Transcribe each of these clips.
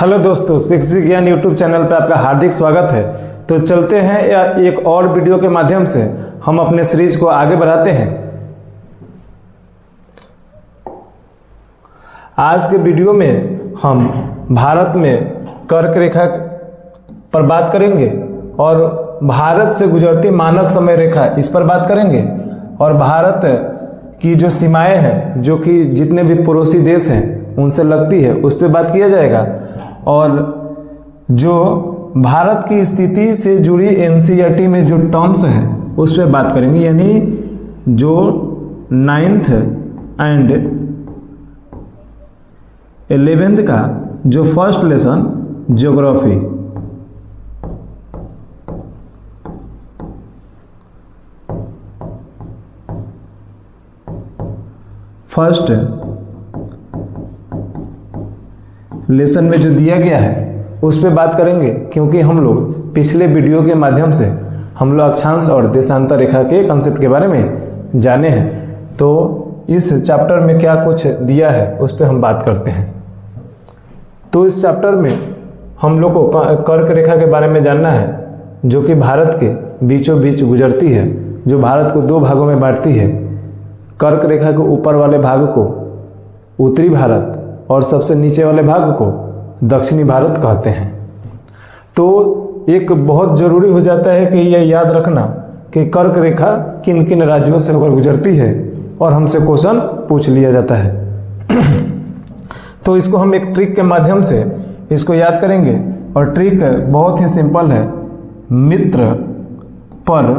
Hello दोस्तों, शिक्षित ज्ञान यूट्यूब चैनल पर आपका हार्दिक स्वागत है। तो चलते हैं एक और वीडियो के माध्यम से हम अपने सीरीज को आगे बढ़ाते हैं। आज के वीडियो में हम भारत में कर्क रेखा पर बात करेंगे और भारत से गुजरती मानक समय रेखा इस पर बात करेंगे और भारत की जो सीमाएं हैं, जो कि जितने भी पड़ोसी देश हैं उनसे लगती है, उस पर बात किया जाएगा। और जो भारत की स्थिति से जुड़ी एनसीईआरटी में जो टर्म्स हैं उस पर बात करेंगे, यानी जो 9th एंड 11th का जो first lesson geography, first lesson में जो दिया गया है उस पर बात करेंगे, क्योंकि हम लोग पिछले वीडियो के माध्यम से हम लोग अक्षांश और देशांतर रेखा के कंसेप्ट के बारे में जाने हैं। तो इस चैप्टर में क्या कुछ दिया है उस पर हम बात करते हैं। तो इस चैप्टर में हम लोग को कर्क रेखा के बारे में जानना है, जो कि भारत के बीचों बीच गुजरती है, जो भारत को दो भागों में बांटती है। कर्क रेखा के ऊपर वाले भाग को उत्तरी भारत और सबसे नीचे वाले भाग को दक्षिणी भारत कहते हैं। तो एक बहुत ज़रूरी हो जाता है कि यह याद रखना कि कर्क रेखा किन किन राज्यों से होकर गुजरती है, और हमसे क्वेश्चन पूछ लिया जाता है। तो इसको हम एक ट्रिक के माध्यम से इसको याद करेंगे, और ट्रिक बहुत ही सिंपल है। मित्र पर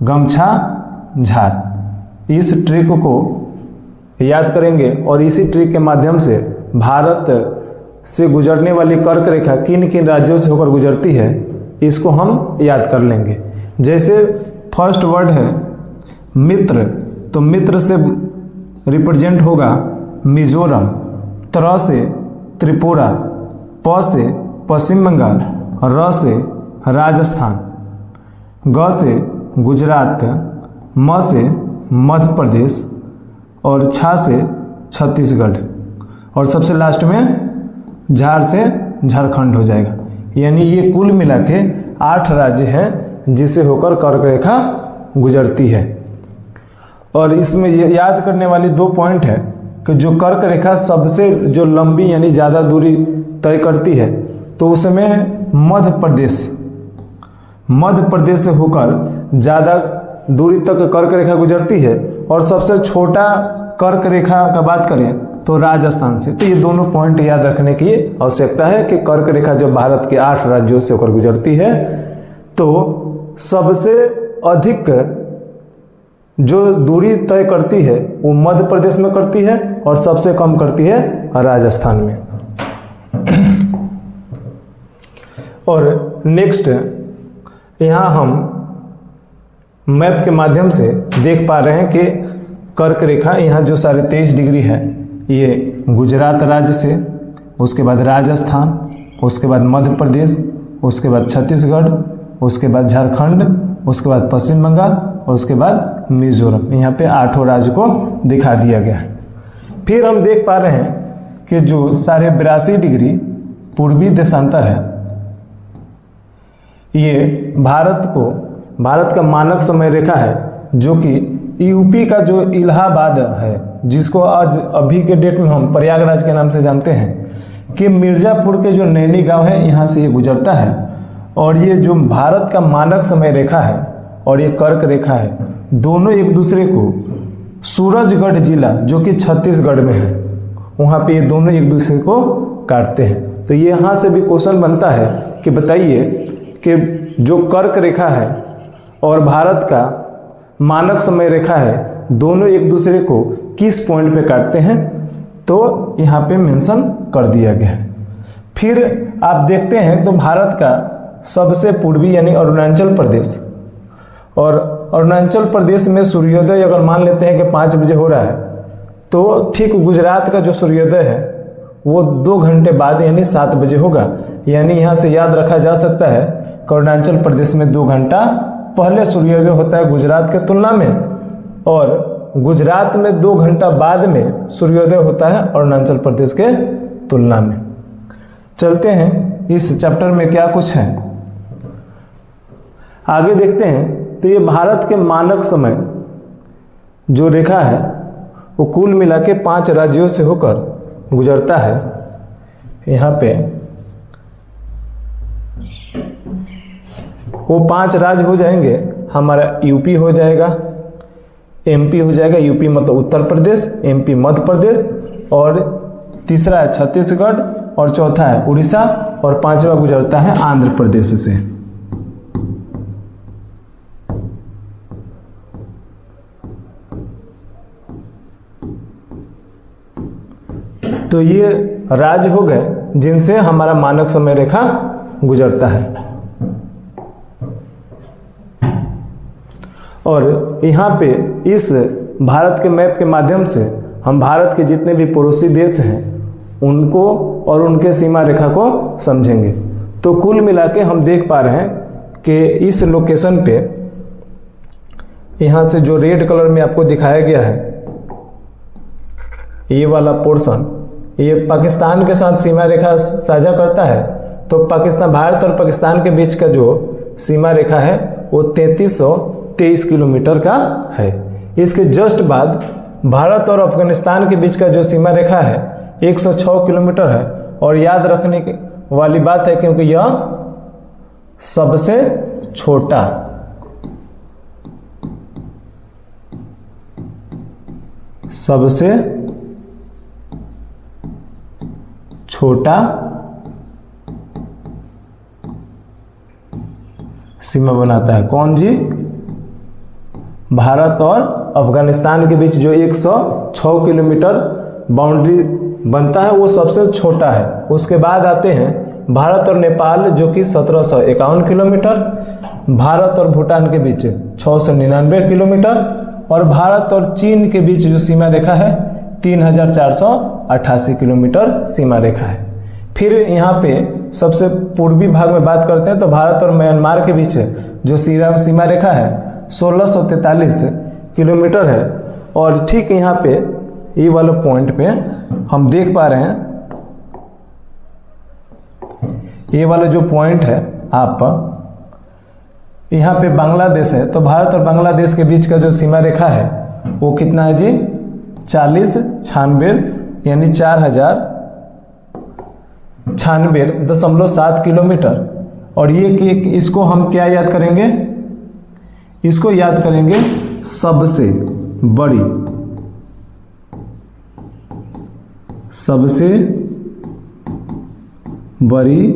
गमछा झार, इस ट्रिक को याद करेंगे और इसी ट्रिक के माध्यम से भारत से गुजरने वाली कर्क रेखा किन किन राज्यों से होकर गुजरती है इसको हम याद कर लेंगे। जैसे फर्स्ट वर्ड है मित्र, तो मित्र से रिप्रेजेंट होगा मिजोरम, त्र से त्रिपुरा, प से पश्चिम बंगाल, र से राजस्थान, ग से गुजरात, म से मध्य प्रदेश और छ से छत्तीसगढ़, और सबसे लास्ट में झार से झारखंड हो जाएगा। यानी ये कुल मिला के 8 राज्य हैं जिसे होकर कर्क रेखा गुजरती है। और इसमें याद करने वाली 2 पॉइंट है कि जो कर्क रेखा सबसे जो लंबी यानी ज़्यादा दूरी तय करती है, तो उसमें मध्य प्रदेश से होकर ज़्यादा दूरी तक कर्क रेखा गुजरती है। और सबसे छोटा कर्क रेखा का बात करें तो राजस्थान से। तो ये दोनों पॉइंट याद रखने की आवश्यकता है कि कर्क रेखा जब भारत के 8 राज्यों से होकर गुजरती है, तो सबसे अधिक जो दूरी तय करती है वो मध्य प्रदेश में करती है और सबसे कम करती है राजस्थान में। और नेक्स्ट यहाँ हम मैप के माध्यम से देख पा रहे हैं कि कर्क रेखा यहाँ जो 23.5 डिग्री है, ये गुजरात राज्य से, उसके बाद राजस्थान, उसके बाद मध्य प्रदेश, उसके बाद छत्तीसगढ़, उसके बाद झारखंड, उसके बाद पश्चिम बंगाल और उसके बाद मिजोरम। यहाँ पे 8 राज्य को दिखा दिया गया है। फिर हम देख पा रहे हैं कि जो 82.5 डिग्री पूर्वी देशांतर है, ये भारत का मानक समय रेखा है, जो कि यूपी का जो इलाहाबाद है, जिसको आज अभी के डेट में हम प्रयागराज के नाम से जानते हैं, कि मिर्ज़ापुर के जो नैनी गांव है यहाँ से ये गुजरता है। और ये जो भारत का मानक समय रेखा है और ये कर्क रेखा है, दोनों एक दूसरे को सूरजगढ़ जिला जो कि छत्तीसगढ़ में है, वहाँ पे ये दोनों एक दूसरे को काटते हैं। तो ये यहाँ से भी क्वेश्चन बनता है कि बताइए कि जो कर्क रेखा है और भारत का मानक समय रेखा है, दोनों एक दूसरे को किस पॉइंट पे काटते हैं, तो यहाँ पे मेंशन कर दिया गया है। फिर आप देखते हैं तो भारत का सबसे पूर्वी यानी अरुणाचल प्रदेश, और अरुणाचल प्रदेश में सूर्योदय अगर मान लेते हैं कि 5 बजे हो रहा है, तो ठीक गुजरात का जो सूर्योदय है वो 2 घंटे बाद यानी 7 बजे होगा। यानी यहाँ से याद रखा जा सकता है कि अरुणाचल प्रदेश में 2 घंटा पहले सूर्योदय होता है गुजरात के तुलना में, और गुजरात में 2 घंटा बाद में सूर्योदय होता है अरुणाचल प्रदेश के तुलना में। चलते हैं इस चैप्टर में क्या कुछ है, आगे देखते हैं। तो ये भारत के मानक समय जो रेखा है वो कुल मिला के 5 राज्यों से होकर गुजरता है। यहाँ पे वो 5 राज्य हो जाएंगे, हमारा यूपी हो जाएगा, एमपी हो जाएगा, यूपी मतलब उत्तर प्रदेश, एमपी मध्य प्रदेश, और तीसरा है छत्तीसगढ़, और चौथा है उड़ीसा, और 5वां गुजरता है आंध्र प्रदेश से। तो ये राज्य हो गए जिनसे हमारा मानक समय रेखा गुजरता है। और यहाँ पे इस भारत के मैप के माध्यम से हम भारत के जितने भी पड़ोसी देश हैं उनको और उनके सीमा रेखा को समझेंगे। तो कुल मिला के हम देख पा रहे हैं कि इस लोकेशन पे यहाँ से जो रेड कलर में आपको दिखाया गया है, ये वाला पोर्शन, ये पाकिस्तान के साथ सीमा रेखा साझा करता है। तो पाकिस्तान, भारत और पाकिस्तान के बीच का जो सीमा रेखा है वो 3323 किलोमीटर का है। इसके जस्ट बाद भारत और अफगानिस्तान के बीच का जो सीमा रेखा है 106 किलोमीटर है। और याद रखने की वाली बात है क्योंकि यह सबसे छोटा सीमा बनाता है। कौन जी? भारत और अफगानिस्तान के बीच जो 106 किलोमीटर बाउंड्री बनता है वो सबसे छोटा है। उसके बाद आते हैं भारत और नेपाल जो कि 1751 किलोमीटर, भारत और भूटान के बीच 699 किलोमीटर, और भारत और चीन के बीच जो सीमा रेखा है 3488 किलोमीटर सीमा रेखा है। फिर यहाँ पे सबसे पूर्वी भाग में बात करते हैं तो भारत और म्यांमार के बीच जो सीमा रेखा है 1643 किलोमीटर है। और ठीक यहाँ पे ये वाला पॉइंट पे हम देख पा रहे हैं, ये वाला जो पॉइंट है आप यहाँ पे बांग्लादेश है। तो भारत और बांग्लादेश के बीच का जो सीमा रेखा है वो कितना है जी? 4096 यानी 4096.7 किलोमीटर। और ये कि इसको हम क्या याद करेंगे? इसको याद करेंगे सबसे बड़ी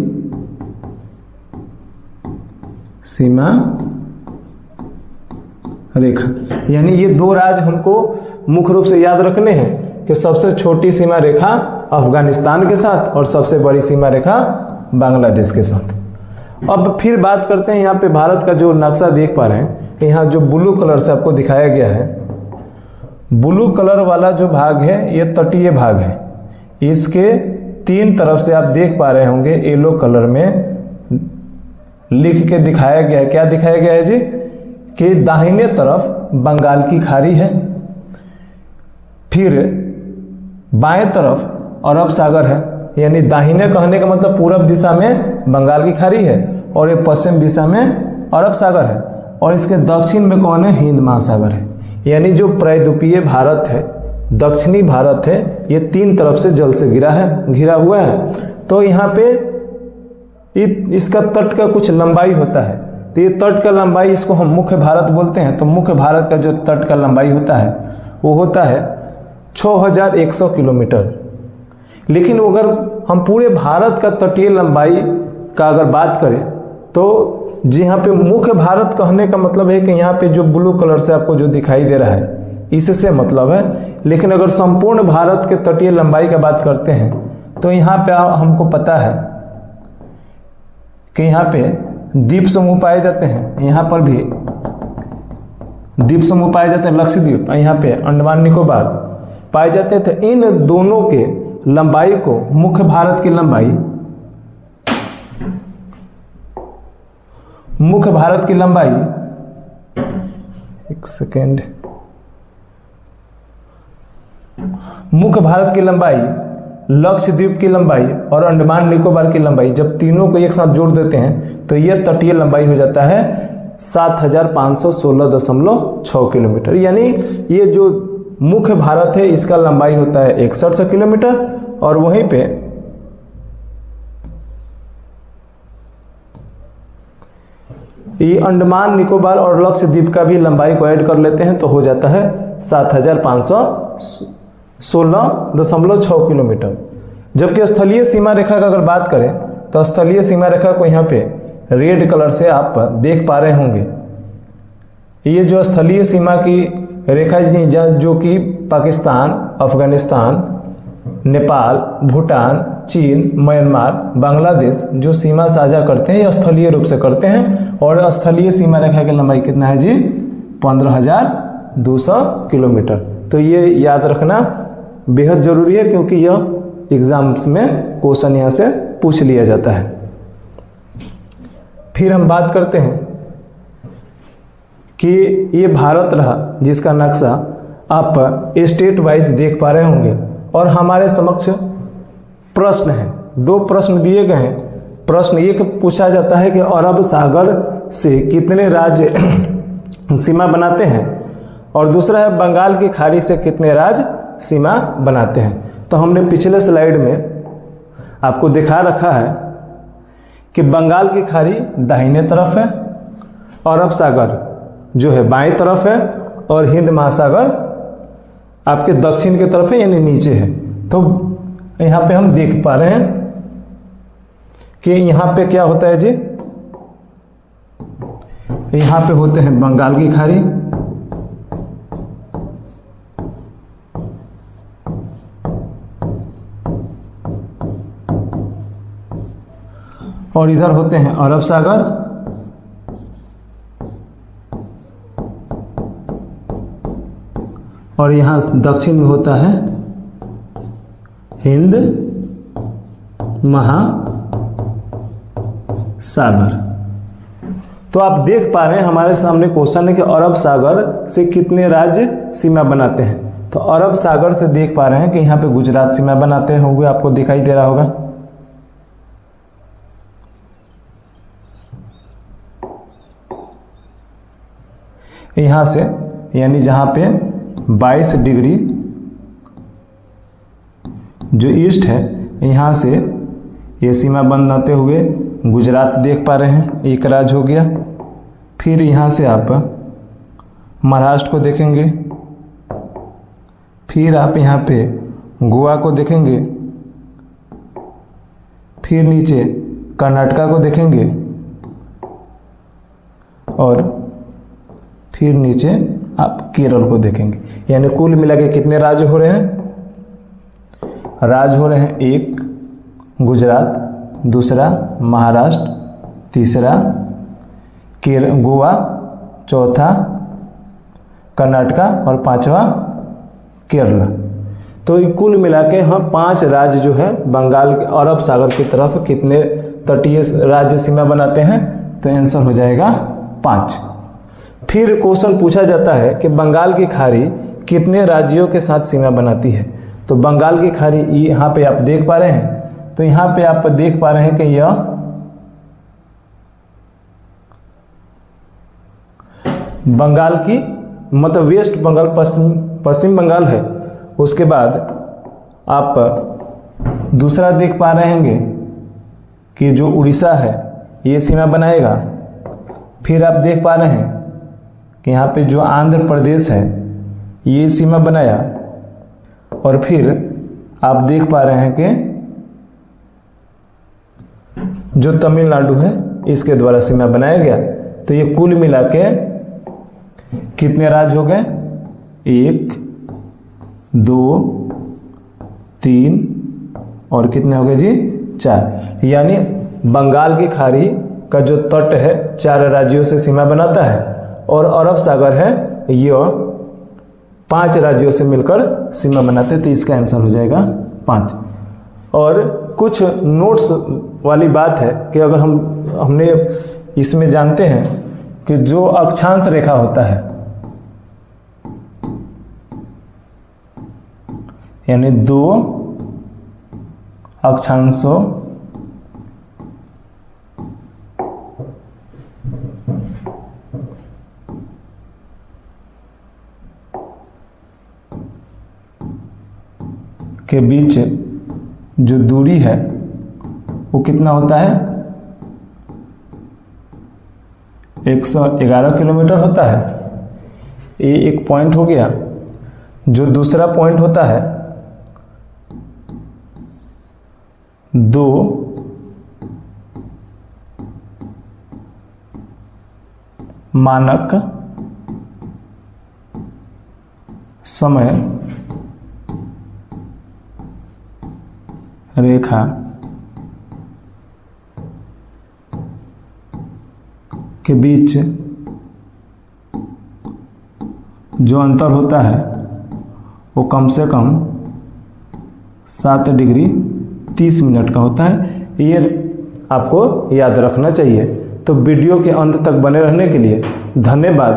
सीमा रेखा। यानी ये 2 राज्य हमको मुख्य रूप से याद रखने हैं कि सबसे छोटी सीमा रेखा अफगानिस्तान के साथ और सबसे बड़ी सीमा रेखा बांग्लादेश के साथ। अब फिर बात करते हैं यहाँ पे भारत का जो नक्शा देख पा रहे हैं, यहाँ जो ब्लू कलर से आपको दिखाया गया है, ब्लू कलर वाला जो भाग है ये तटीय भाग है। इसके 3 तरफ से आप देख पा रहे होंगे येलो कलर में लिख के दिखाया गया है। क्या दिखाया गया है जी? कि दाहिने तरफ बंगाल की खाड़ी है, फिर बाएं तरफ अरब सागर है। यानी दाहिने कहने का मतलब पूरब दिशा में बंगाल की खाड़ी है और ये पश्चिम दिशा में अरब सागर है, और इसके दक्षिण में कौन है? हिंद महासागर है। यानी जो प्रायद्वीपीय भारत है, दक्षिणी भारत है, ये 3 तरफ से जल से घिरा हुआ है। तो यहाँ पे इसका तट का कुछ लंबाई होता है। तो ये तट का लंबाई, इसको हम मुख्य भारत बोलते हैं। तो मुख्य भारत का जो तट का लंबाई होता है वो होता है 6100 किलोमीटर। लेकिन अगर हम पूरे भारत का तटीय लंबाई का अगर बात करें तो जी यहाँ पे मुख्य भारत कहने का मतलब है कि यहाँ पे जो ब्लू कलर से आपको जो दिखाई दे रहा है इससे मतलब है। लेकिन अगर संपूर्ण भारत के तटीय लंबाई का बात करते हैं तो यहाँ पे हमको पता है कि यहाँ पे द्वीप समूह पाए जाते हैं। यहाँ पर भी द्वीप समूह पाए जाते हैं, लक्षद्वीप, यहाँ पे अंडमान निकोबार पाए जाते हैं। तो इन दोनों के लंबाई को, मुख्य भारत की लंबाई, मुख्य भारत की लंबाई, एक सेकेंड, मुख्य भारत की लंबाई लक्षद्वीप की लंबाई और अंडमान निकोबार की लंबाई जब तीनों को एक साथ जोड़ देते हैं तो यह तटीय लंबाई हो जाता है 7516.6 किलोमीटर। यानी ये जो मुख्य भारत है इसका लंबाई होता है 6100 किलोमीटर और वहीं पे ये अंडमान निकोबार और लक्षद्वीप का भी लंबाई को ऐड कर लेते हैं तो हो जाता है 7516.6 किलोमीटर। जबकि स्थलीय सीमा रेखा का अगर बात करें तो स्थलीय सीमा रेखा को यहाँ पे रेड कलर से आप देख पा रहे होंगे। ये जो स्थलीय सीमा की रेखा जो कि पाकिस्तान, अफगानिस्तान, नेपाल, भूटान, चीन, म्यांमार, बांग्लादेश जो सीमा साझा करते हैं या स्थलीय रूप से करते हैं। और स्थलीय सीमा रेखा की लंबाई कितना है जी? 15,200 किलोमीटर। तो ये याद रखना बेहद जरूरी है क्योंकि यह एग्जाम्स में क्वेश्चन यहाँ से पूछ लिया जाता है। फिर हम बात करते हैं कि ये भारत रहा जिसका नक्शा आप स्टेट वाइज देख पा रहे होंगे और हमारे समक्ष प्रश्न है। 2 प्रश्न दिए गए हैं। प्रश्न एक पूछा जाता है कि अरब सागर से कितने राज्य सीमा बनाते हैं और दूसरा है बंगाल की खाड़ी से कितने राज्य सीमा बनाते हैं। तो हमने पिछले स्लाइड में आपको दिखा रखा है कि बंगाल की खाड़ी दाहिने तरफ है, अरब सागर जो है बाएं तरफ है और हिंद महासागर आपके दक्षिण की तरफ है यानी नीचे है। तो यहाँ पे हम देख पा रहे हैं कि यहाँ पे क्या होता है जी? यहाँ पे होते हैं बंगाल की खाड़ी और इधर होते हैं अरब सागर और यहाँ दक्षिण में होता है हिंद महासागर। तो आप देख पा रहे हैं हमारे सामने क्वेश्चन है कि अरब सागर से कितने राज्य सीमा बनाते हैं। तो अरब सागर से देख पा रहे हैं कि यहाँ पे गुजरात सीमा बनाते होंगे, आपको दिखाई दे रहा होगा। यहाँ से यानी जहाँ पे 22 डिग्री जो ईस्ट है यहाँ से ये सीमा बनाते हुए गुजरात देख पा रहे हैं, एक राज्य हो गया। फिर यहाँ से आप महाराष्ट्र को देखेंगे, फिर आप यहाँ पे गोवा को देखेंगे, फिर नीचे कर्नाटका को देखेंगे और फिर नीचे आप केरल को देखेंगे। यानी कुल मिला के कितने राज्य हो रहे हैं? राज्य हो रहे हैं 1 गुजरात, दूसरा महाराष्ट्र, तीसरा गोवा, चौथा कर्नाटका और 5वां केरला। तो कुल मिला के हम 5 राज्य जो है बंगाल के अरब सागर की तरफ कितने तटीय राज्य सीमा बनाते हैं? तो आंसर हो जाएगा 5। फिर क्वेश्चन पूछा जाता है कि बंगाल की खाड़ी कितने राज्यों के साथ सीमा बनाती है। तो बंगाल की खाड़ी यहाँ पे आप देख पा रहे हैं। तो यहाँ पे आप देख पा रहे हैं कि यह बंगाल की मतलब वेस्ट बंगाल पश्चिम बंगाल है। उसके बाद आप दूसरा देख पा रहे होंगे कि जो उड़ीसा है ये सीमा बनाएगा। फिर आप देख पा रहे हैं कि यहाँ पे जो आंध्र प्रदेश है ये सीमा बनाया और फिर आप देख पा रहे हैं कि जो तमिलनाडु है इसके द्वारा सीमा बनाया गया। तो ये कुल मिला के कितने राज्य हो गए? 1, 2, 3 और कितने हो गए जी? 4। यानी बंगाल की खाड़ी का जो तट है 4 राज्यों से सीमा बनाता है और अरब सागर है यह 5 राज्यों से मिलकर सीमा बनाते हैं। तो इसका आंसर हो जाएगा 5। और कुछ नोट्स वाली बात है कि अगर हमने इसमें जानते हैं कि जो अक्षांश रेखा होता है यानी 2 अक्षांशों के बीच जो दूरी है वो कितना होता है, 111 किलोमीटर होता है। ये एक पॉइंट हो गया। जो दूसरा पॉइंट होता है 2 मानक समय रेखा के बीच जो अंतर होता है वो कम से कम 7 डिग्री 30 मिनट का होता है। ये आपको याद रखना चाहिए। तो वीडियो के अंत तक बने रहने के लिए धन्यवाद।